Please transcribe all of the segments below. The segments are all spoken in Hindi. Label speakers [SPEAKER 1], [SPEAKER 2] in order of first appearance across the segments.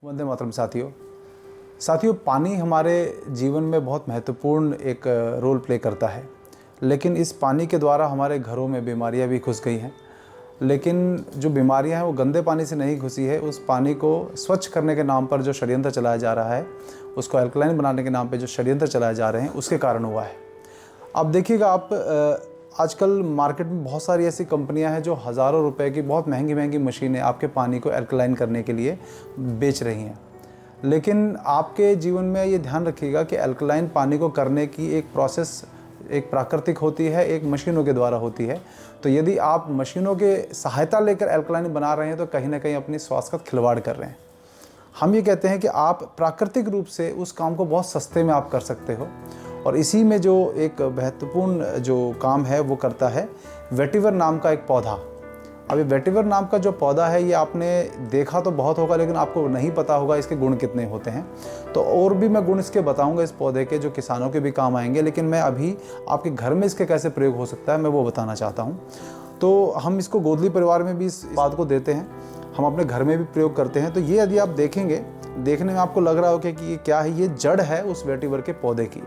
[SPEAKER 1] वंदे मातरम साथियों, पानी हमारे जीवन में बहुत महत्वपूर्ण एक रोल प्ले करता है। लेकिन इस पानी के द्वारा हमारे घरों में बीमारियां भी घुस गई हैं। लेकिन जो बीमारियां हैं वो गंदे पानी से नहीं घुसी है। उस पानी को स्वच्छ करने के नाम पर जो षड्यंत्र चलाया जा रहा है, उसको अल्कलाइन बनाने के नाम पर जो षड्यंत्र चलाए जा रहे हैं, उसके कारण हुआ है। अब देखिएगा आप, आजकल मार्केट में बहुत सारी ऐसी कंपनियां हैं जो हज़ारों रुपए की बहुत महंगी महंगी मशीनें आपके पानी को अल्कलाइन करने के लिए बेच रही हैं। लेकिन आपके जीवन में ये ध्यान रखिएगा कि अल्कलाइन पानी को करने की एक प्रोसेस एक प्राकृतिक होती है, एक मशीनों के द्वारा होती है। तो यदि आप मशीनों के सहायता लेकर अल्कलाइन बना रहे हैं तो कहीं ना कहीं अपनी स्वास्थ्य का खिलवाड़ कर रहे हैं। हम ये कहते हैं कि आप प्राकृतिक रूप से उस काम को बहुत सस्ते में आप कर सकते हो। और इसी में जो एक महत्वपूर्ण जो काम है वो करता है वेटिवर नाम का एक पौधा। अब ये वेटिवर नाम का जो पौधा है, ये आपने देखा तो बहुत होगा, लेकिन आपको नहीं पता होगा इसके गुण कितने होते हैं। तो और भी मैं गुण इसके बताऊंगा इस पौधे के, जो किसानों के भी काम आएंगे। लेकिन मैं अभी आपके घर में इसके कैसे प्रयोग हो सकता है मैं वो बताना चाहता हूँ। तो हम इसको गोदली परिवार में भी इस बात को देते हैं, हम अपने घर में भी प्रयोग करते हैं। तो ये यदि आप देखेंगे, देखने में आपको लग रहा हो कि ये क्या है, ये जड़ है उस वेटिवर के पौधे की।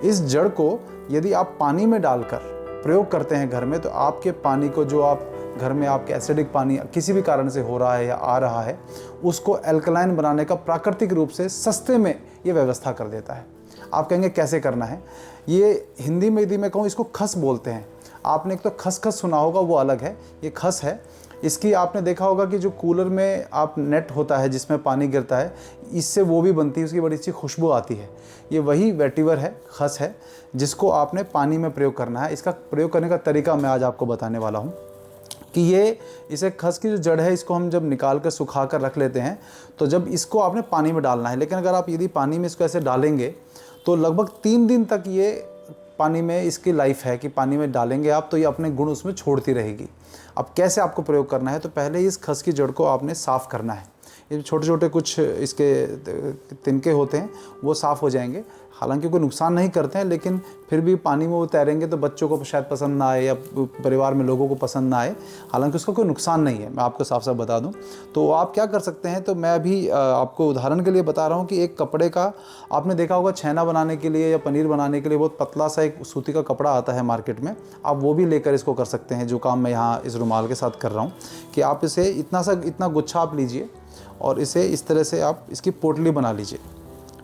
[SPEAKER 1] इस जड़ को यदि आप पानी में डालकर प्रयोग करते हैं घर में, तो आपके पानी को, जो आप घर में आपके एसिडिक पानी किसी भी कारण से हो रहा है या आ रहा है, उसको अल्कलाइन बनाने का प्राकृतिक रूप से सस्ते में ये व्यवस्था कर देता है। आप कहेंगे कैसे करना है? ये हिंदी में यदि मैं कहूँ, इसको खस बोलते हैं। आपने एक तो खसखस सुना होगा, वो अलग है, ये खस है। इसकी आपने देखा होगा कि जो कूलर में आप नेट होता है जिसमें पानी गिरता है, इससे वो भी बनती है, उसकी बड़ी अच्छी खुशबू आती है। ये वही वेटिवर है, खस है, जिसको आपने पानी में प्रयोग करना है। इसका प्रयोग करने का तरीका मैं आज आपको बताने वाला हूँ कि इसे खस की जो जड़ है, इसको हम जब निकाल कर सुखा कर रख लेते हैं, तो जब इसको आपने पानी में डालना है। लेकिन अगर आप यदि पानी में इसको ऐसे डालेंगे तो लगभग 3 दिन तक ये पानी में इसकी लाइफ है कि पानी में डालेंगे आप तो ये अपने गुण उसमें छोड़ती रहेगी। अब कैसे आपको प्रयोग करना है? तो पहले इस खस की जड़ को आपने साफ़ करना है। ये छोटे छोटे कुछ इसके तिनके होते हैं, वो साफ़ हो जाएंगे। हालांकि कोई नुकसान नहीं करते हैं, लेकिन फिर भी पानी में वो तैरेंगे तो बच्चों को शायद पसंद ना आए या परिवार में लोगों को पसंद ना आए। हालांकि उसका कोई नुकसान नहीं है, मैं आपको साफ साफ बता दूं। तो आप क्या कर सकते हैं, तो मैं अभी आपको उदाहरण के लिए बता रहा हूं कि एक कपड़े का, आपने देखा होगा छेना बनाने के लिए या पनीर बनाने के लिए बहुत पतला सा एक सूती का कपड़ा आता है मार्केट में, आप वो भी लेकर इसको कर सकते हैं। जो काम मैं यहाँ इस रुमाल के साथ कर रहा हूँ कि आप इसे इतना गुच्छा आप लीजिए और इसे इस तरह से आप इसकी पोटली बना लीजिए।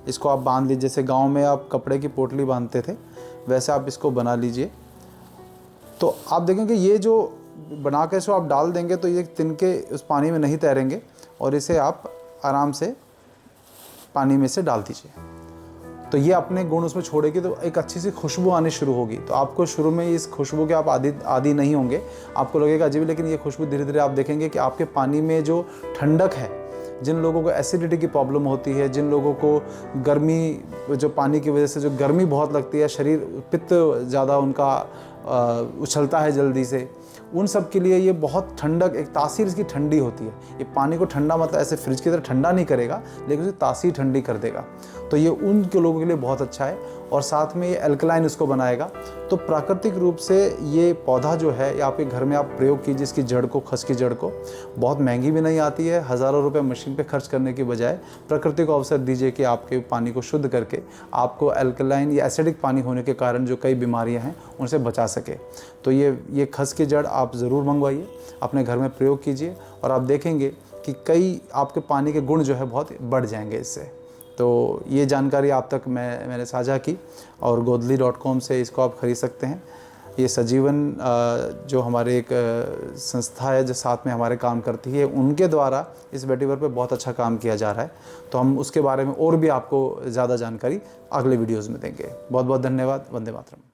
[SPEAKER 1] इसको आप बांध लीजिए, जैसे गांव में आप कपड़े की पोटली बांधते थे, वैसे आप इसको बना लीजिए। तो आप देखेंगे ये जो बना के इसको आप डाल देंगे तो ये तिनके उस पानी में नहीं तैरेंगे और इसे आप आराम से पानी में से डाल दीजिए। तो ये अपने गुण उसमें छोड़ेगी, तो एक अच्छी सी खुशबू आनी शुरू होगी। तो आपको शुरू में इस खुशबू के आप आदी नहीं होंगे, आपको लगेगा अजीब, लेकिन ये खुशबू धीरे धीरे आप देखेंगे कि आपके पानी में जो ठंडक है, जिन लोगों को एसिडिटी की प्रॉब्लम होती है, जिन लोगों को गर्मी, जो पानी की वजह से जो गर्मी बहुत लगती है, शरीर पित्त ज़्यादा उनका उछलता है जल्दी से, उन सब के लिए ये बहुत ठंडक, एक तासीर इसकी ठंडी होती है। ये पानी को ठंडा मतलब ऐसे फ्रिज की तरह ठंडा नहीं करेगा, लेकिन उसकी तासीर ठंडी कर देगा। तो ये उन के लोगों के लिए बहुत अच्छा है और साथ में ये अल्कलाइन उसको बनाएगा। तो प्राकृतिक रूप से ये पौधा जो है, या आपके घर में आप प्रयोग कीजिए इसकी जड़ को, खस की जड़ को। बहुत महंगी भी नहीं आती है, हज़ारों रुपए मशीन पे खर्च करने की बजाय प्रकृति को अवसर दीजिए कि आपके पानी को शुद्ध करके आपको अल्कलाइन या एसिडिक पानी होने के कारण जो कई बीमारियां हैं उनसे बचा सके। तो ये खस की जड़ आप ज़रूर मंगवाइए, अपने घर में प्रयोग कीजिए और आप देखेंगे कि कई आपके पानी के गुण जो है बहुत बढ़ जाएंगे इससे। तो ये जानकारी आप तक मैंने साझा की और godly.com से इसको आप ख़रीद सकते हैं। ये सजीवन जो हमारे एक संस्था है जो साथ में हमारे काम करती है, उनके द्वारा इस वेटिवर पे बहुत अच्छा काम किया जा रहा है। तो हम उसके बारे में और भी आपको ज़्यादा जानकारी अगले वीडियोज़ में देंगे। बहुत बहुत धन्यवाद। वंदे मातरम।